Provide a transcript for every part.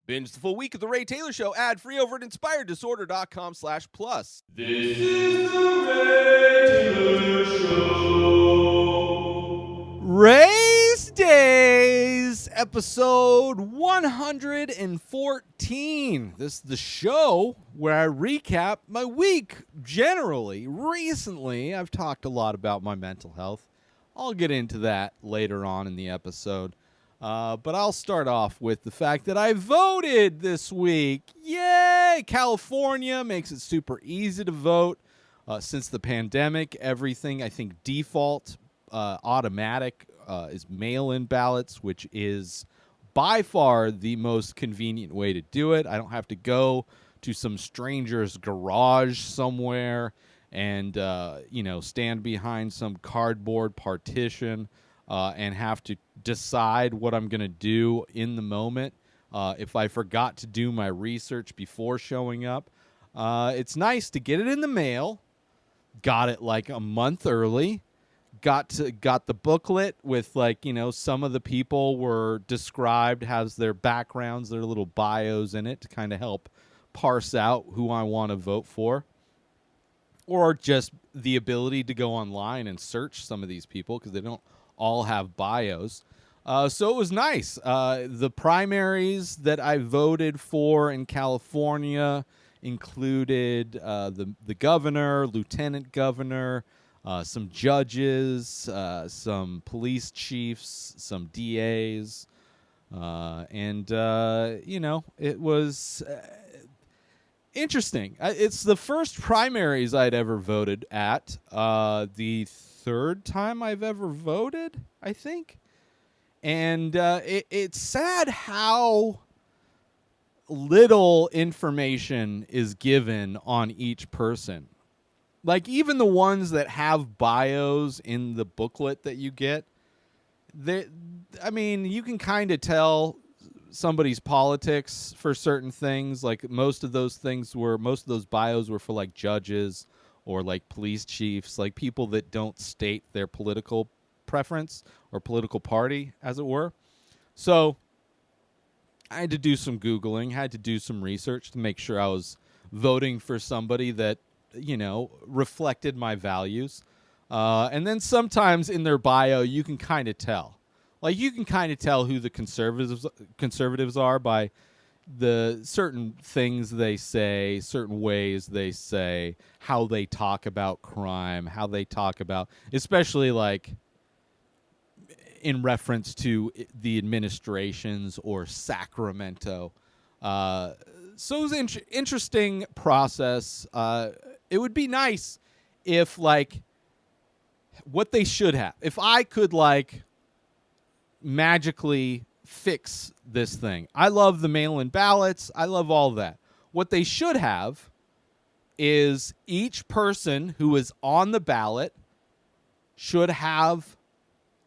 Binge the full week of The Ray Taylor Show ad-free over at inspireddisorder.com/plus. This is The Ray Taylor Show. Rayz Dayz, episode 114. This is the show where I recap my week. Recently, I've talked a lot about my mental health. I'll get into that later on in the episode. But I'll start off with the fact that I voted this week. Yay! California makes it super easy to vote. Since the pandemic, everything, I think, default, automatic is mail-in ballots, which is by far the most convenient way to do it. I don't have to go to some stranger's garage somewhere and, stand behind some cardboard partition and have to decide what I'm going to do in the moment. If I forgot to do my research before showing up, it's nice to get it in the mail. Got it like a month early. Got the booklet with some of the people were described, has their backgrounds, their little bios in it to kind of help parse out who I want to vote for. Or just the ability to go online and search some of these people because they don't all have bios. So it was nice. The primaries that I voted for in California included the governor, lieutenant governor, some judges, some police chiefs, some DAs, it was interesting. It's the first primaries I'd ever voted at. The third time I've ever voted, I think. And it's sad how little information is given on each person. Like, even the ones that have bios in the booklet that you get, you can kind of tell somebody's politics for certain things. Like, most of those bios were for, like, judges or, like, police chiefs, like people that don't state their political preference or political party, as it were. So I had to do some Googling, had to do some research to make sure I was voting for somebody that, reflected my values. And then sometimes in their bio, you can kind of tell. Like, you can kind of tell who the conservatives are by the certain things they say, certain ways they say, how they talk about crime, how they talk about, especially like in reference to the administrations or Sacramento. So it was an interesting process. It would be nice if, like, what they should have, if I could, like, magically fix this thing. I love the mail-in ballots. I love all that. What they should have is each person who is on the ballot should have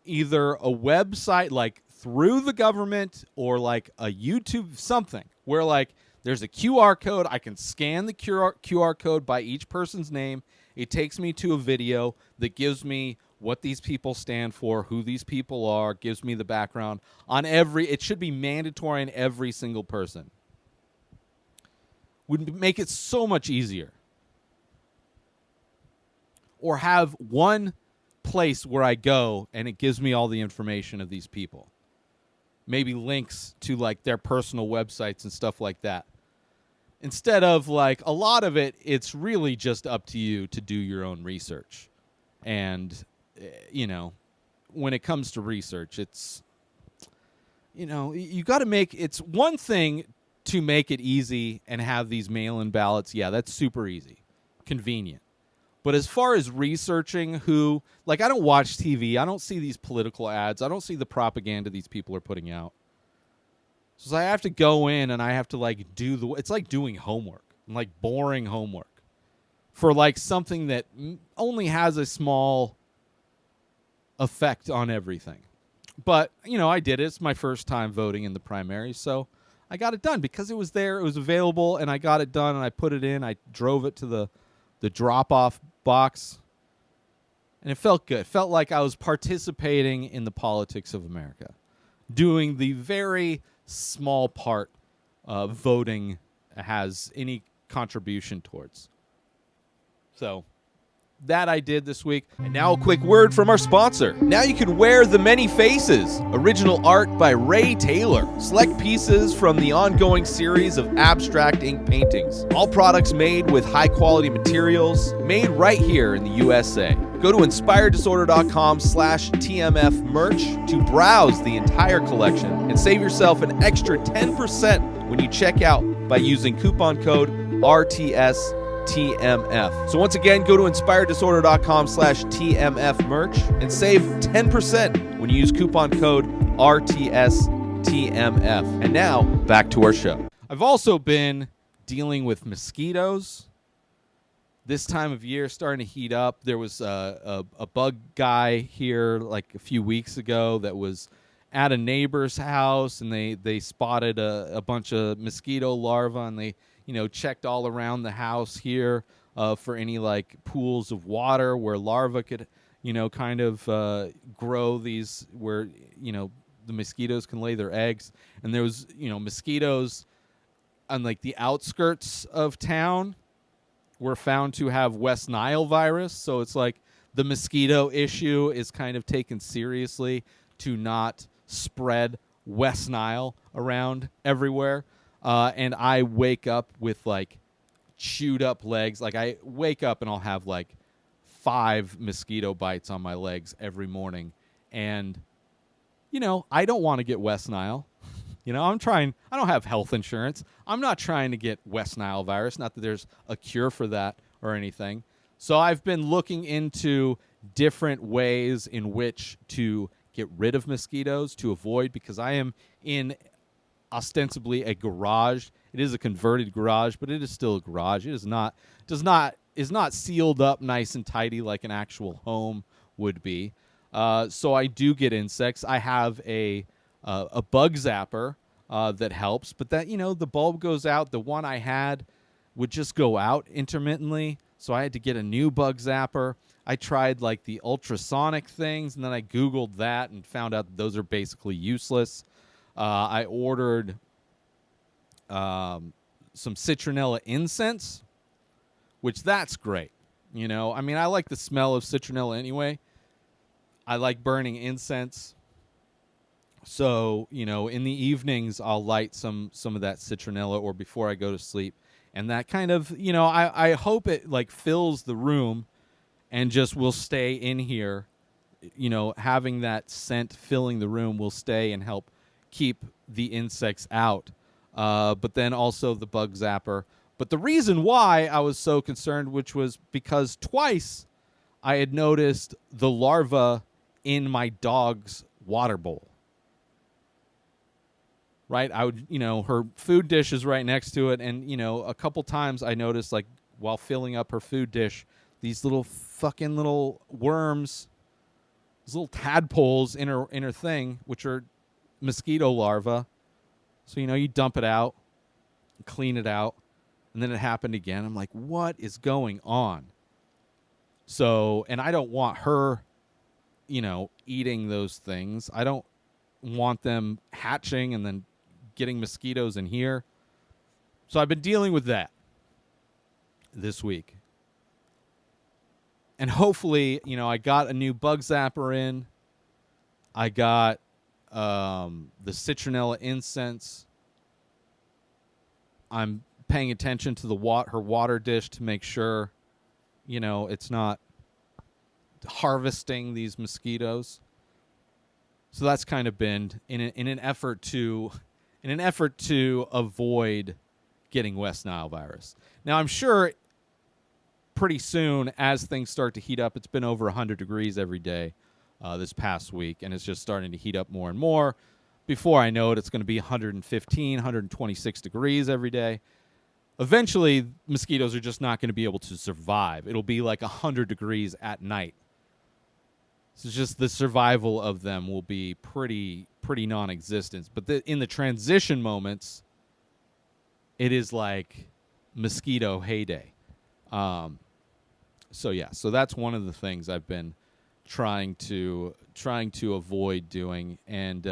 either a website, like, through the government or, like, a YouTube something where, like, there's a QR code. I can scan the QR code by each person's name. It takes me to a video that gives me what these people stand for, who these people are, gives me the background on it should be mandatory on every single person. Would make it so much easier. Or have one place where I go and it gives me all the information of these people. Maybe links to, like, their personal websites and stuff like that. Instead of, like, a lot of it, it's really just up to you to do your own research. And, when it comes to research, it's, you got to it's one thing to make it easy and have these mail-in ballots. Yeah, that's super easy. Convenient. But as far as researching who, like, I don't watch TV. I don't see these political ads. I don't see the propaganda these people are putting out. So I have to go in and I have to, like, it's like doing homework, like boring homework for, like, something that only has a small effect on everything. But, I did it. It's my first time voting in the primary. So I got it done because it was there. It was available and I got it done and I put it in. I drove it to the drop-off box, and it felt good. It felt like I was participating in the politics of America, doing the very small part voting has any contribution towards. So that I did this week. And now a quick word from our sponsor. Now you can wear The Many Faces, original art by Ray Taylor. Select pieces from the ongoing series of abstract ink paintings. All products made with high quality materials, made right here in the USA. Go to inspireddisorder.com/TMF merch to browse the entire collection and save yourself an extra 10% when you check out by using coupon code RTSTMF. So once again, go to inspireddisorder.com/TMF merch and save 10% when you use coupon code RTSTMF. And now, back to our show. I've also been dealing with mosquitoes. This time of year starting to heat up. There was a bug guy here like a few weeks ago that was at a neighbor's house, and they spotted a bunch of mosquito larvae, and they checked all around the house here for any like pools of water where larvae could kind of grow these, where the mosquitoes can lay their eggs. And there was mosquitoes on like the outskirts of town were found to have West Nile virus. So it's like the mosquito issue is kind of taken seriously to not spread West Nile around everywhere. And I wake up with like chewed up legs. Like I wake up and I'll have like 5 mosquito bites on my legs every morning. And, I don't want to get West Nile. I don't have health insurance. I'm not trying to get West Nile virus. Not that there's a cure for that or anything. So I've been looking into different ways in which to get rid of mosquitoes, to avoid, because I am in ostensibly a garage. It is a converted garage, but it is still a garage. It is not sealed up nice and tidy like an actual home would be. So I do get insects. I have a bug zapper that helps, but that the bulb goes out. The one I had would just go out intermittently, so I had to get a new bug zapper. I tried like the ultrasonic things, and then I Googled that and found out that those are basically useless. I ordered some citronella incense, which that's great. I like the smell of citronella anyway. I like burning incense. So, in the evenings, I'll light some of that citronella, or before I go to sleep. And that kind of, I hope it like fills the room and just will stay in here. Having that scent filling the room will stay and help keep the insects out. But then also the bug zapper. But the reason why I was so concerned, which was because twice I had noticed the larva in my dog's water bowl. Right, I would, her food dish is right next to it, and a couple times I noticed, like while filling up her food dish, these little fucking little worms, these little tadpoles in her thing, which are mosquito larvae. So you dump it out, clean it out, and then it happened again. I'm like, what is going on? So, and I don't want her, eating those things. I don't want them hatching and then getting mosquitoes in here. So I've been dealing with that this week. And hopefully, I got a new bug zapper in. I got the citronella incense. I'm paying attention to her water dish to make sure, it's not harvesting these mosquitoes. So that's kind of been in an effort to avoid getting West Nile virus. Now, I'm sure pretty soon, as things start to heat up, it's been over 100 degrees every day this past week, and it's just starting to heat up more and more. Before I know it, it's going to be 115, 126 degrees every day. Eventually, mosquitoes are just not going to be able to survive. It'll be like 100 degrees at night. So it's just the survival of them will be pretty non-existent. But in the transition moments, it is like mosquito heyday. So that's one of the things I've been trying to avoid doing. And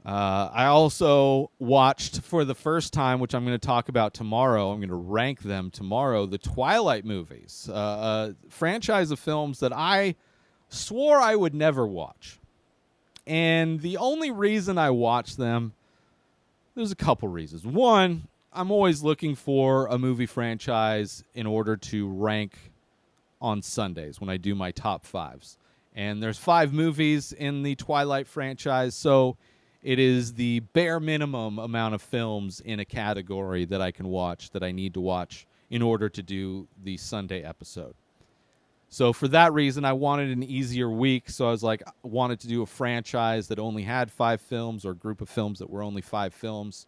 I also watched for the first time, which I'm going to talk about tomorrow. I'm going to rank them tomorrow. The Twilight movies, a franchise of films that I swore I would never watch. And the only reason I watched them, there's a couple reasons. One, I'm always looking for a movie franchise in order to rank on Sundays when I do my top fives. And there's 5 movies in the Twilight franchise, so it is the bare minimum amount of films in a category that I can watch, that I need to watch in order to do the Sunday episode. So for that reason, I wanted an easier week, so I was like, I wanted to do a franchise that only had 5 films, or a group of films that were only 5 films.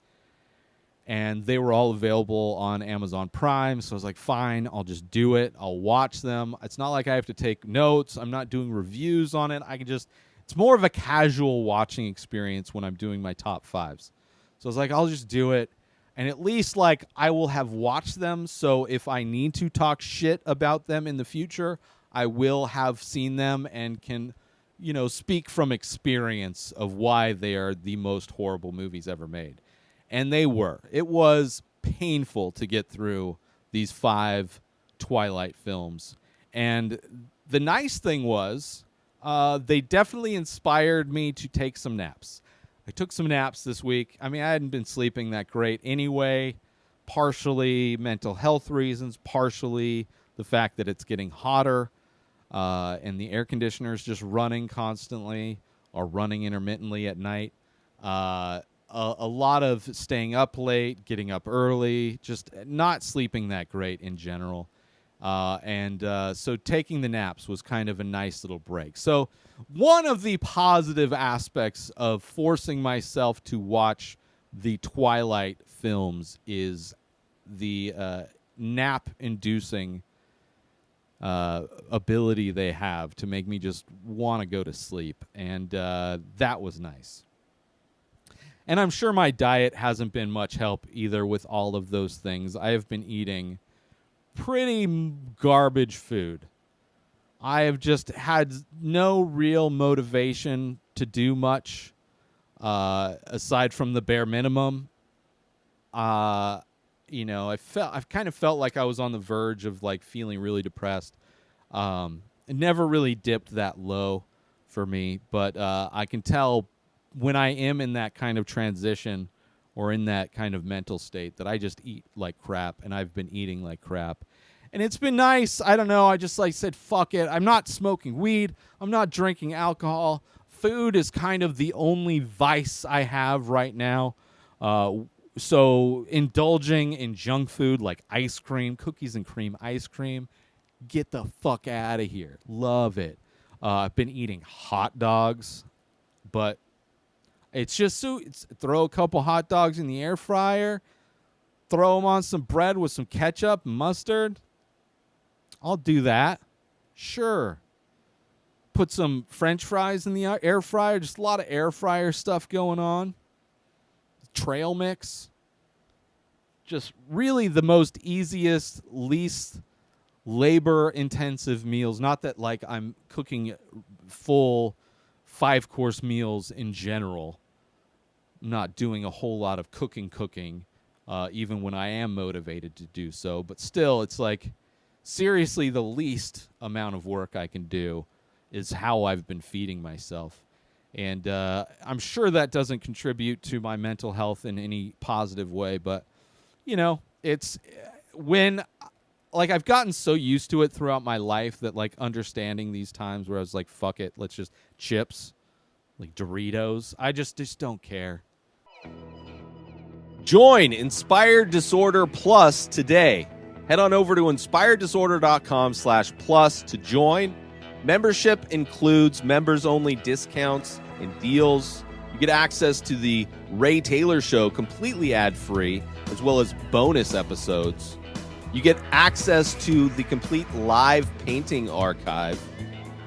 And they were all available on Amazon Prime, so I was like, fine, I'll just do it. I'll watch them. It's not like I have to take notes. I'm not doing reviews on it. I can just... It's more of a casual watching experience when I'm doing my top 5s. So I was like, I'll just do it. And at least, like, I will have watched them, so if I need to talk shit about them in the future, I will have seen them and can, you know, speak from experience of why they are the most horrible movies ever made. And they were. It was painful to get through these 5 Twilight films. And the nice thing was... they definitely inspired me to take some naps. I took some naps this week. I mean, I hadn't been sleeping that great anyway. Partially mental health reasons, partially the fact that it's getting hotter and the air conditioner is just running constantly or running intermittently at night. A lot of staying up late, getting up early, just not sleeping that great in general. So taking the naps was kind of a nice little break. So one of the positive aspects of forcing myself to watch the Twilight films is the nap-inducing ability they have to make me just want to go to sleep. And that was nice. And I'm sure my diet hasn't been much help either with all of those things. I have been eating pretty garbage food. I have just had no real motivation to do much aside from the bare minimum. You know, I've kind of felt like I was on the verge of like feeling really depressed. It never really dipped that low for me, but I can tell when I am in that kind of transition or in that kind of mental state that I just eat like crap, and I've been eating like crap. And it's been nice. I don't know. I just like said, fuck it. I'm not smoking weed. I'm not drinking alcohol. Food is kind of the only vice I have right now. So indulging in junk food like ice cream, cookies and cream ice cream, get the fuck out of here. Love it. I've been eating hot dogs, but it's just throw a couple hot dogs in the air fryer, throw them on some bread with some ketchup and mustard. I'll do that. Sure. Put some French fries in the air fryer. Just a lot of air fryer stuff going on. Trail mix. Just really the most easiest, least labor-intensive meals. Not that like I'm cooking full 5-course meals in general. I'm not doing a whole lot of cooking, even when I am motivated to do so. But still, it's like seriously the least amount of work I can do is how I've been feeding myself. And I'm sure that doesn't contribute to my mental health in any positive way. But, you know, it's when, like, I've gotten so used to it throughout my life that, like, understanding these times where I was like, fuck it, let's just chips, like Doritos. I just don't care. Join Inspired Disorder Plus today. Head on over to inspireddisorder.com/plus to join. Membership includes members-only discounts and deals. You get access to the Ray Taylor Show completely ad-free, as well as bonus episodes. You get access to the complete live painting archive.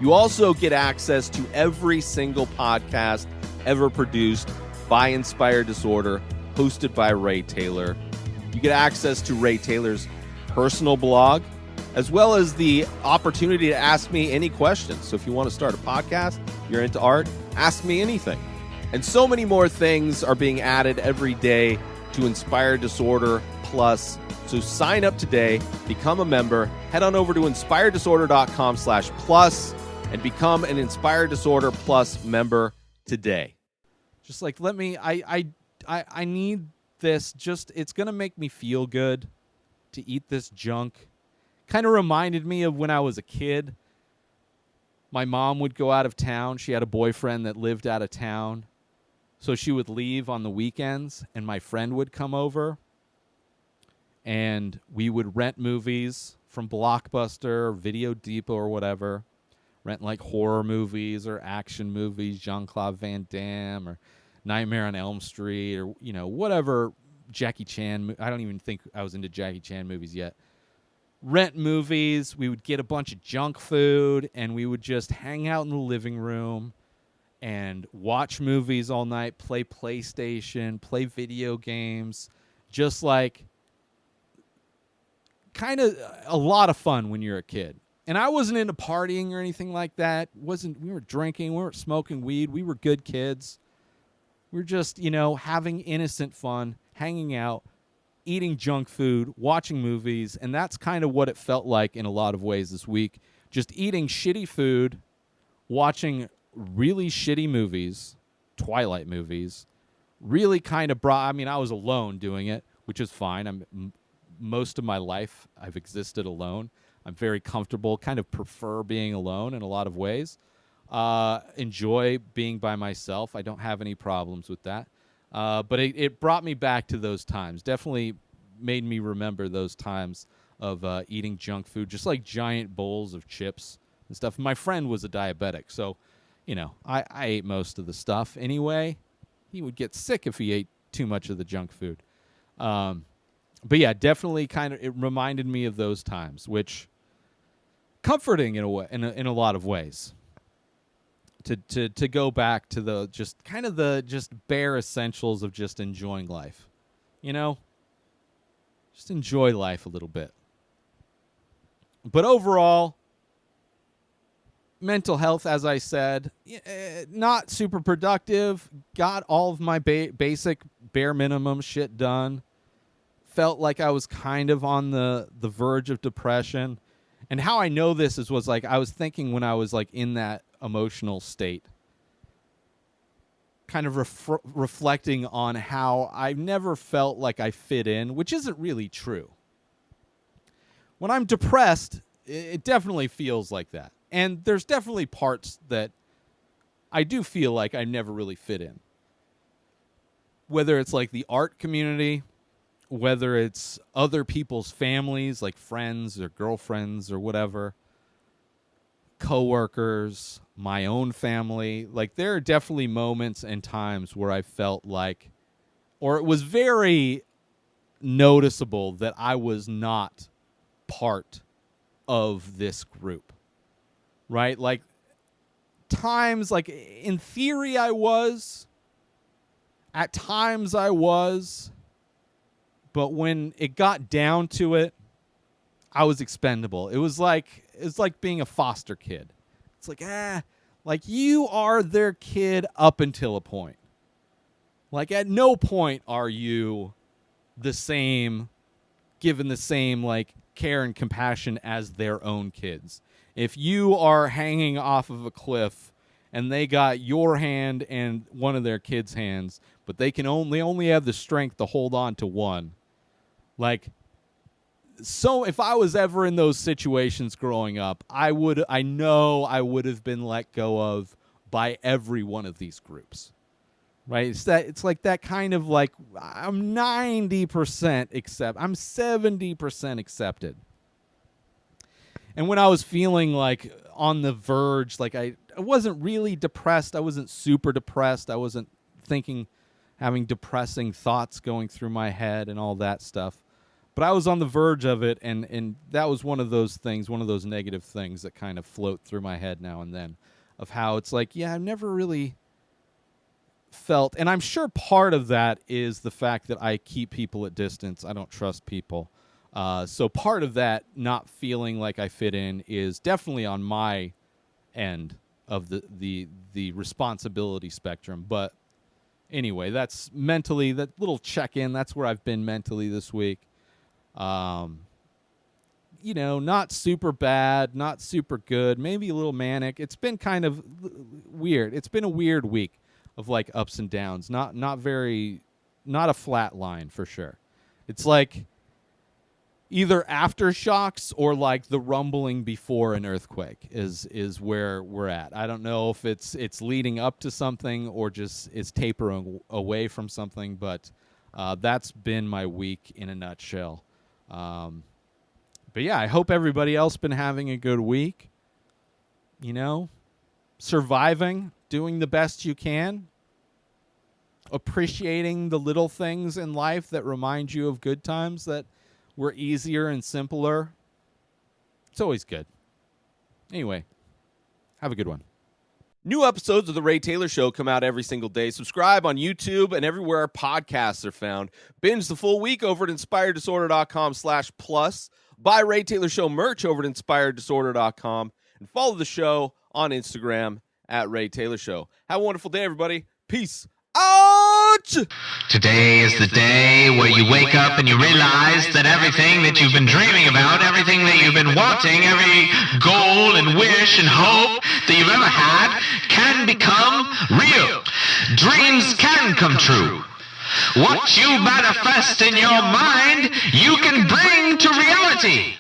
You also get access to every single podcast ever produced by Inspired Disorder, hosted by Ray Taylor. You get access to Ray Taylor's personal blog, as well as the opportunity to ask me any questions. So if you want to start a podcast, you're into art, ask me anything. And so many more things are being added every day to Inspired Disorder Plus. So sign up today, become a member, head on over to inspireddisorder.com/plus and become an Inspired Disorder Plus member today. Just like, let me, I need this. Just, it's going to make me feel good to eat this junk. Kind of reminded me of when I was a kid. My mom would go out of town. She had a boyfriend that lived out of town. So she would leave on the weekends, and my friend would come over, and we would rent movies from Blockbuster or Video Depot or whatever. Rent like horror movies or action movies, Jean-Claude Van Damme or Nightmare on Elm Street or, you know, whatever Jackie Chan. I don't even think I was into Jackie Chan movies yet. Rent movies. We would get a bunch of junk food, and we would just hang out in the living room and watch movies all night, play PlayStation, play video games, just like kind of a lot of fun when you're a kid. And I wasn't into partying or anything like that. We were drinking, we weren't smoking weed. We were good kids. We were just, you know, having innocent fun, hanging out, eating junk food, watching movies, and that's kind of what it felt like in a lot of ways this week. Just eating shitty food, watching really shitty movies, Twilight movies, really kind of brought, I mean, I was alone doing it, which is fine. Most of my life, I've existed alone. I'm very comfortable, kind of prefer being alone in a lot of ways. Enjoy being by myself. I don't have any problems with that. But it brought me back to those times. Definitely made me remember those times of eating junk food, just like giant bowls of chips and stuff. My friend was a diabetic, so, you know, I ate most of the stuff anyway. He would get sick if he ate too much of the junk food. But yeah, definitely kind of, it reminded me of those times, which comforting in a way, in a lot of ways. To go back to the just kind of the just bare essentials of just enjoying life, you know, just enjoy life a little bit. But overall, mental health, as I said, not super productive. Got all of my basic bare minimum shit done. Felt like I was kind of on the verge of depression. And how I know this was like I was thinking when I was like in that emotional state, kind of reflecting on how I've never felt like I fit in, which isn't really true. When I'm depressed, it definitely feels like that. And there's definitely parts that I do feel like I never really fit in. Whether it's like the art community, whether it's other people's families, like friends or girlfriends or whatever, coworkers, my own family. Like, there are definitely moments and times where I felt like, or it was very noticeable that I was not part of this group, right? Like, times, like, in theory I was, at times I was, but when it got down to it, I was expendable. It was like being a foster kid. It's like, like you are their kid up until a point. Like, at no point are you the same, given the same like care and compassion as their own kids. If you are hanging off of a cliff and they got your hand and one of their kids' hands, but they only have the strength to hold on to one. Like, so if I was ever in those situations growing up, I know I would have been let go of by every one of these groups. Right? It's like that kind of like, I'm 90% I'm 70% accepted. And when I was feeling like on the verge, like I wasn't really depressed, I wasn't super depressed, I wasn't having depressing thoughts going through my head and all that stuff. But I was on the verge of it, and that was one of those things, one of those negative things that kind of float through my head now and then, of how it's like, yeah, I've never really felt, and I'm sure part of that is the fact that I keep people at distance. I don't trust people. So part of that not feeling like I fit in is definitely on my end of the responsibility spectrum. But anyway, that's mentally, that little check-in, that's where I've been mentally this week. You know, not super bad, not super good, maybe a little manic. It's been kind of weird. It's been a weird week of like ups and downs. Not a flat line for sure. It's like either aftershocks or like the rumbling before an earthquake is where we're at. I don't know if it's leading up to something or just is tapering away from something, but that's been my week in a nutshell. But yeah, I hope everybody else been having a good week. You know, surviving, doing the best you can, appreciating the little things in life that remind you of good times that were easier and simpler. It's always good. Anyway, have a good one. New episodes of The Ray Taylor Show come out every single day. Subscribe on YouTube and everywhere podcasts are found. Binge the full week over at inspireddisorder.com/plus. Buy Ray Taylor Show merch over at inspireddisorder.com. And follow the show on Instagram at Ray Taylor Show. Have a wonderful day, everybody. Peace out! Today is the day where you wake up and you realize that everything that you've been dreaming about, everything that you've been wanting, every goal and wish and hope that you've ever had can become real. Dreams can come true. What you manifest in your mind, you can bring to reality.